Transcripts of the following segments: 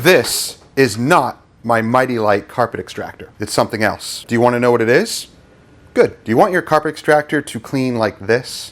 This is not my Mighty Light carpet extractor. It's something else. Do you want to know what it is? Good. Do you want your carpet extractor to clean like this?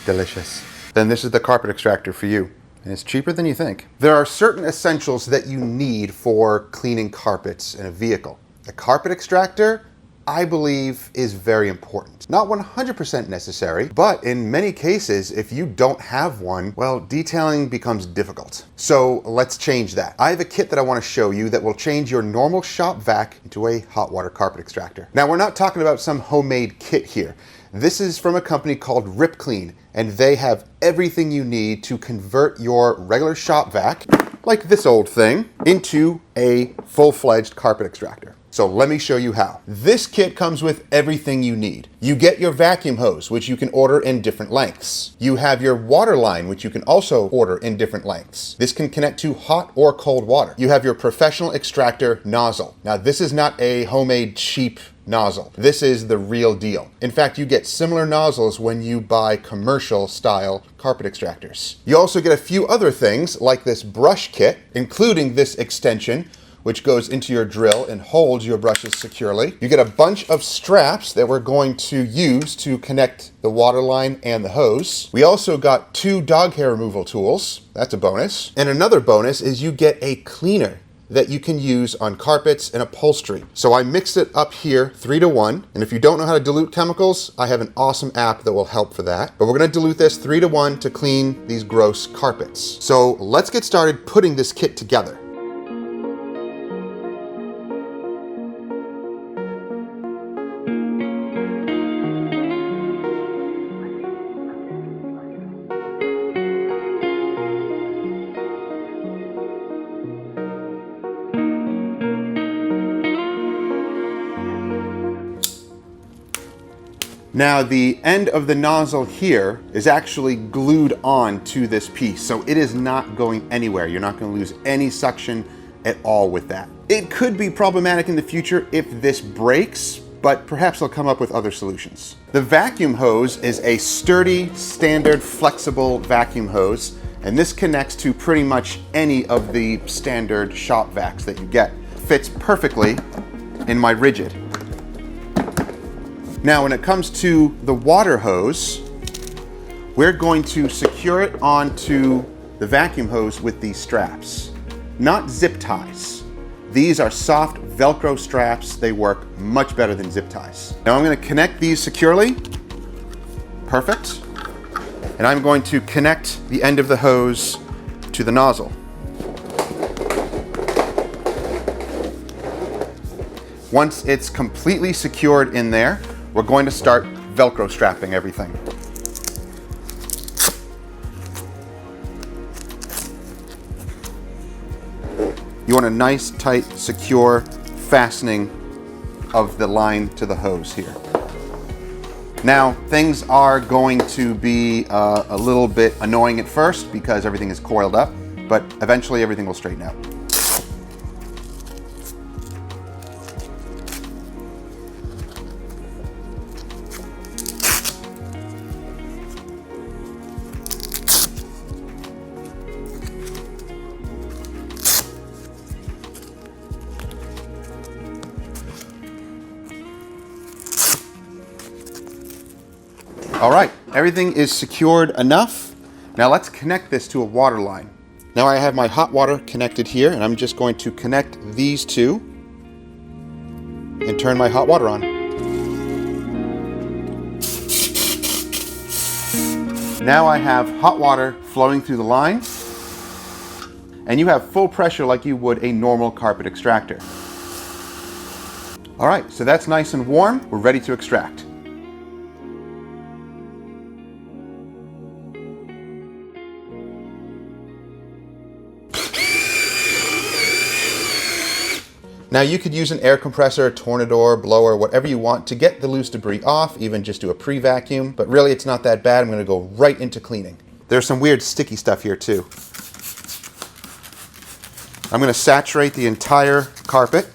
Delicious. Then this is the carpet extractor for you. And it's cheaper than you think. There are certain essentials that you need for cleaning carpets in a vehicle. A carpet extractor, I believe, is very important. Not 100% necessary, but in many cases, if you don't have one, well, detailing becomes difficult. So let's change that. I have a kit that I want to show you that will change your normal shop vac into a hot water carpet extractor. Now, we're not talking about some homemade kit here. This is from a company called Rip Clean, and they have everything you need to convert your regular shop vac, like this old thing, into a full-fledged carpet extractor. So let me show you how. This kit comes with everything you need. You get your vacuum hose, which you can order in different lengths. You have your water line, which you can also order in different lengths. This can connect to hot or cold water. You have your professional extractor nozzle. Now, this is not a homemade cheap nozzle. This is the real deal. In fact, you get similar nozzles when you buy commercial style carpet extractors. You also get a few other things like this brush kit, including this extension, which goes into your drill and holds your brushes securely. You get a bunch of straps that we're going to use to connect the water line and the hose. We also got 2 dog hair removal tools. That's a bonus. And another bonus is you get a cleaner that you can use on carpets and upholstery. So I mixed it up here 3-to-1. And if you don't know how to dilute chemicals, I have an awesome app that will help for that. But we're gonna dilute this 3-to-1 to clean these gross carpets. So let's get started putting this kit together. Now, the end of the nozzle here is actually glued on to this piece, so it is not going anywhere. You're not going to lose any suction at all with that. It could be problematic in the future if this breaks, but perhaps they'll come up with other solutions. The vacuum hose is a sturdy, standard, flexible vacuum hose, and this connects to pretty much any of the standard shop vacs that you get. Fits perfectly in my rigid. Now, when it comes to the water hose, we're going to secure it onto the vacuum hose with these straps, not zip ties. These are soft Velcro straps. They work much better than zip ties. Now I'm going to connect these securely. Perfect. And I'm going to connect the end of the hose to the nozzle. Once it's completely secured in there, we're going to start Velcro strapping everything. You want a nice, tight, secure fastening of the line to the hose here. Now, things are going to be a little bit annoying at first because everything is coiled up, but eventually everything will straighten out. All right, everything is secured enough. Now let's connect this to a water line. Now I have my hot water connected here, and I'm just going to connect these two and turn my hot water on. Now I have hot water flowing through the line, and you have full pressure like you would a normal carpet extractor. All right, so that's nice and warm. We're ready to extract. Now you could use an air compressor, tornador, blower, whatever you want to get the loose debris off, even just do a pre-vacuum, but really it's not that bad. I'm gonna go right into cleaning. There's some weird sticky stuff here too. I'm gonna saturate the entire carpet.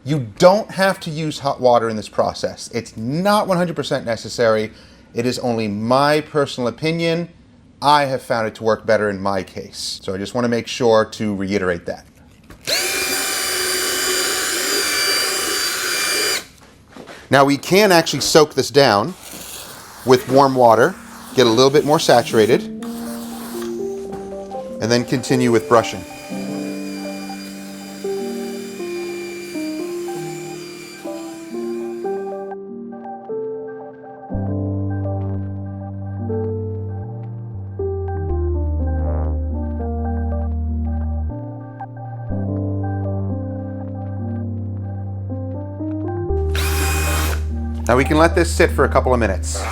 You don't have to use hot water in this process. It's not 100% necessary. It is only my personal opinion. I have found it to work better in my case. So I just want to make sure to reiterate that. Now we can actually soak this down with warm water, get a little bit more saturated, and then continue with brushing. Now we can let this sit for a couple of minutes.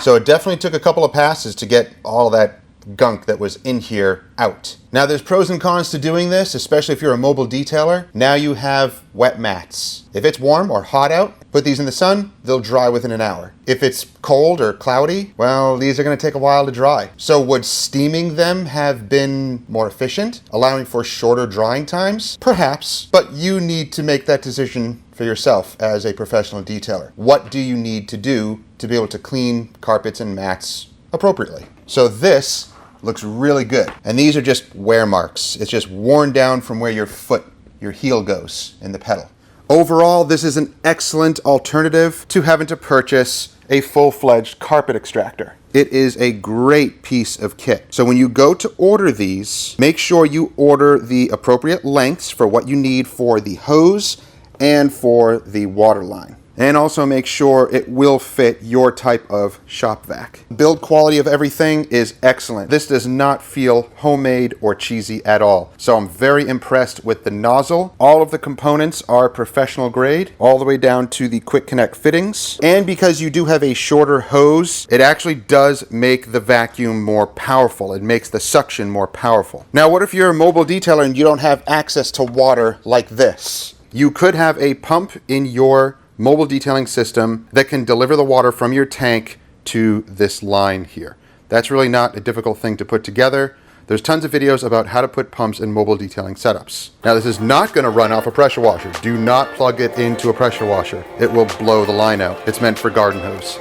So it definitely took a couple of passes to get all that gunk that was in here out. Now there's pros and cons to doing this, especially if you're a mobile detailer. Now you have wet mats. If it's warm or hot out, put these in the sun, they'll dry within an hour. If it's cold or cloudy, well, these are going to take a while to dry. So would steaming them have been more efficient, allowing for shorter drying times? Perhaps, but you need to make that decision for yourself as a professional detailer. What do you need to do to be able to clean carpets and mats appropriately? So this looks really good. And these are just wear marks. It's just worn down from where your foot, your heel goes in the pedal. Overall, this is an excellent alternative to having to purchase a full-fledged carpet extractor. It is a great piece of kit. So when you go to order these, make sure you order the appropriate lengths for what you need for the hose and for the water line. And also make sure it will fit your type of shop vac. Build quality of everything is excellent. This does not feel homemade or cheesy at all. So I'm very impressed with the nozzle. All of the components are professional grade, all the way down to the quick connect fittings. And because you do have a shorter hose, it actually does make the vacuum more powerful. It makes the suction more powerful. Now, what if you're a mobile detailer and you don't have access to water like this? You could have a pump in your mobile detailing system that can deliver the water from your tank to this line here. That's really not a difficult thing to put together. There's tons of videos about how to put pumps in mobile detailing setups. Now this is not going to run off a pressure washer. Do not plug it into a pressure washer. It will blow the line out. It's meant for garden hose.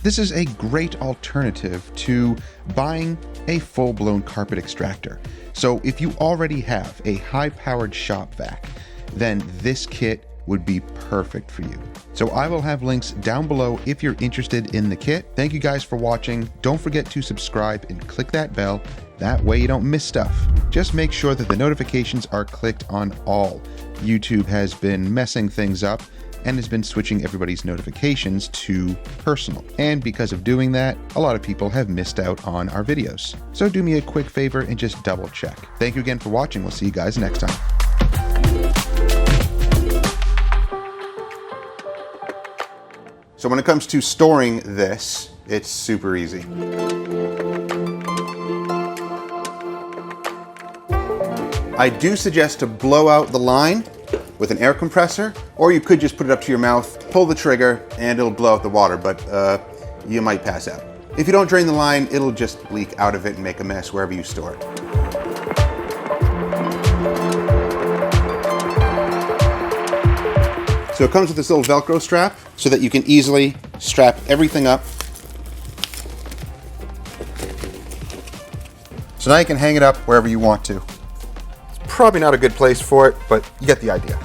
This is a great alternative to buying a full-blown carpet extractor. So if you already have a high-powered shop vac, then this kit would be perfect for you. So I will have links down below if you're interested in the kit. Thank you guys for watching. Don't forget to subscribe and click that bell. That way you don't miss stuff. Just make sure that the notifications are clicked on all. YouTube has been messing things up, and has been switching everybody's notifications to personal. And because of doing that, a lot of people have missed out on our videos. So do me a quick favor and just double check. Thank you again for watching. We'll see you guys next time. So when it comes to storing this, it's super easy. I do suggest to blow out the line with an air compressor, or you could just put it up to your mouth, pull the trigger, and it'll blow out the water, but you might pass out. If you don't drain the line, it'll just leak out of it and make a mess wherever you store it. So it comes with this little Velcro strap so that you can easily strap everything up. So now you can hang it up wherever you want to. It's probably not a good place for it, but you get the idea.